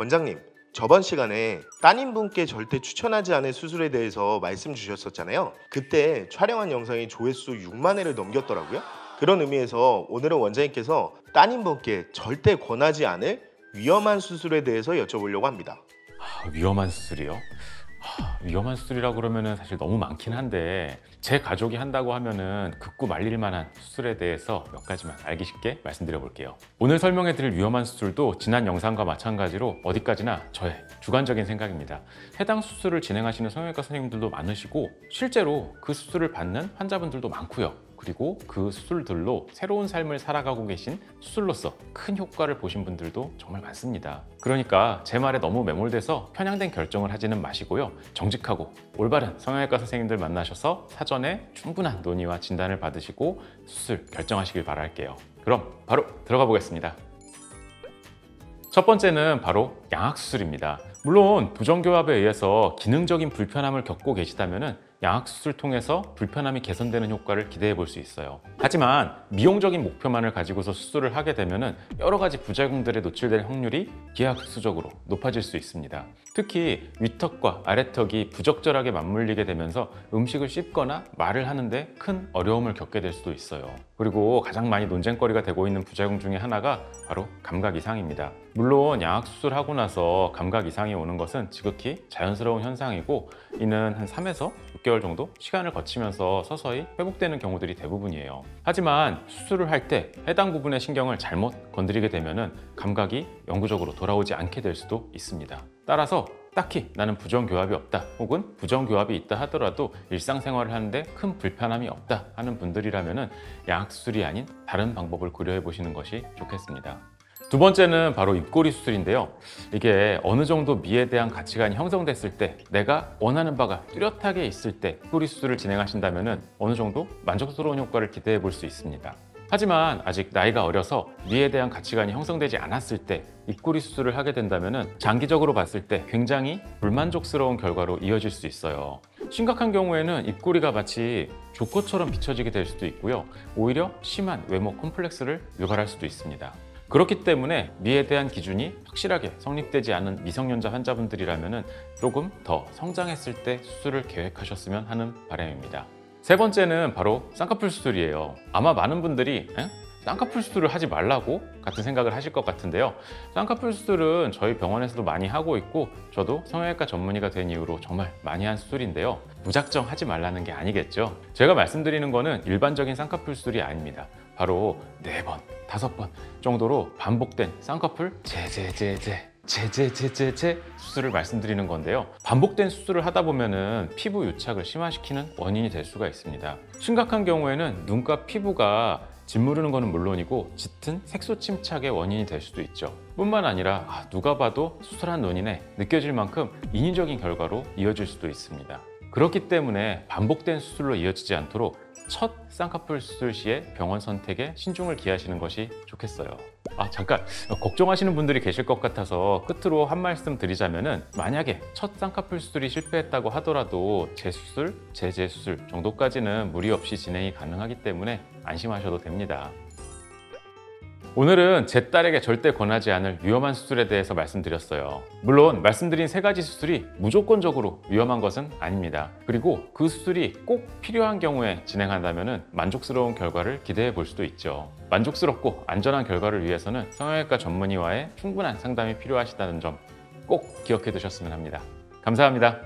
원장님, 저번 시간에 따님분께 절대 추천하지 않을 수술에 대해서 말씀 주셨었잖아요. 그때 촬영한 영상이 조회수 6만 회를 넘겼더라고요. 그런 의미에서 오늘은 원장님께서 따님분께 절대 권하지 않을 위험한 수술에 대해서 여쭤보려고 합니다. 위험한 수술이요? 위험한 수술이라 그러면은 사실 너무 많긴 한데 제 가족이 한다고 하면은 극구 말릴 만한 수술에 대해서 몇 가지만 알기 쉽게 말씀드려 볼게요. 오늘 설명해 드릴 위험한 수술도 지난 영상과 마찬가지로 어디까지나 저의 주관적인 생각입니다. 해당 수술을 진행하시는 성형외과 선생님들도 많으시고 실제로 그 수술을 받는 환자분들도 많고요. 그리고 그 수술들로 새로운 삶을 살아가고 계신 수술로서 큰 효과를 보신 분들도 정말 많습니다. 그러니까 제 말에 너무 매몰돼서 편향된 결정을 하지는 마시고요. 정직하고 올바른 성형외과 선생님들 만나셔서 사전에 충분한 논의와 진단을 받으시고 수술 결정하시길 바랄게요. 그럼 바로 들어가 보겠습니다. 첫 번째는 바로 양악수술입니다. 물론 부정교합에 의해서 기능적인 불편함을 겪고 계시다면 양악수술 통해서 불편함이 개선되는 효과를 기대해 볼 수 있어요. 하지만 미용적인 목표만을 가지고서 수술을 하게 되면 여러 가지 부작용들에 노출될 확률이 기하급수적으로 높아질 수 있습니다. 특히 윗턱과 아래턱이 부적절하게 맞물리게 되면서 음식을 씹거나 말을 하는데 큰 어려움을 겪게 될 수도 있어요. 그리고 가장 많이 논쟁거리가 되고 있는 부작용 중에 하나가 바로 감각 이상입니다. 물론 양악수술하고 나서 감각 이상이 오는 것은 지극히 자연스러운 현상이고 이는 한 3에서 6개월 정도 시간을 거치면서 서서히 회복되는 경우들이 대부분이에요. 하지만 수술을 할 때 해당 부분의 신경을 잘못 건드리게 되면 감각이 영구적으로 돌아오지 않게 될 수도 있습니다. 따라서 딱히 나는 부정교합이 없다 혹은 부정교합이 있다 하더라도 일상생활을 하는데 큰 불편함이 없다 하는 분들이라면 양악수술이 아닌 다른 방법을 고려해 보시는 것이 좋겠습니다. 두 번째는 바로 입꼬리 수술인데요. 이게 어느 정도 미에 대한 가치관이 형성됐을 때 내가 원하는 바가 뚜렷하게 있을 때 입꼬리 수술을 진행하신다면 어느 정도 만족스러운 효과를 기대해 볼 수 있습니다. 하지만 아직 나이가 어려서 미에 대한 가치관이 형성되지 않았을 때 입꼬리 수술을 하게 된다면 장기적으로 봤을 때 굉장히 불만족스러운 결과로 이어질 수 있어요. 심각한 경우에는 입꼬리가 마치 조커처럼 비춰지게 될 수도 있고요. 오히려 심한 외모 콤플렉스를 유발할 수도 있습니다. 그렇기 때문에 미에 대한 기준이 확실하게 성립되지 않은 미성년자 환자분들이라면 조금 더 성장했을 때 수술을 계획하셨으면 하는 바람입니다. 세 번째는 바로 쌍꺼풀 수술이에요. 아마 많은 분들이 쌍꺼풀 수술을 하지 말라고 같은 생각을 하실 것 같은데요. 쌍꺼풀 수술은 저희 병원에서도 많이 하고 있고 저도 성형외과 전문의가 된 이후로 정말 많이 한 수술인데요. 무작정 하지 말라는 게 아니겠죠. 제가 말씀드리는 거는 일반적인 쌍꺼풀 수술이 아닙니다. 바로 4번, 5번 정도로 반복된 쌍꺼풀 제제 수술을 말씀드리는 건데요. 반복된 수술을 하다 보면은 피부 유착을 심화시키는 원인이 될 수가 있습니다. 심각한 경우에는 눈과 피부가 짓무르는 것은 물론이고 짙은 색소 침착의 원인이 될 수도 있죠. 뿐만 아니라 누가 봐도 수술한 눈이네 느껴질 만큼 인위적인 결과로 이어질 수도 있습니다. 그렇기 때문에 반복된 수술로 이어지지 않도록 첫 쌍꺼풀 수술 시에 병원 선택에 신중을 기하시는 것이 좋겠어요. 잠깐 걱정하시는 분들이 계실 것 같아서 끝으로 한 말씀 드리자면은 만약에 첫 쌍꺼풀 수술이 실패했다고 하더라도 재수술, 재수술 정도까지는 무리 없이 진행이 가능하기 때문에 안심하셔도 됩니다. 오늘은 제 딸에게 절대 권하지 않을 위험한 수술에 대해서 말씀드렸어요. 물론 말씀드린 3가지 수술이 무조건적으로 위험한 것은 아닙니다. 그리고 그 수술이 꼭 필요한 경우에 진행한다면 만족스러운 결과를 기대해 볼 수도 있죠. 만족스럽고 안전한 결과를 위해서는 성형외과 전문의와의 충분한 상담이 필요하시다는 점 꼭 기억해 두셨으면 합니다. 감사합니다.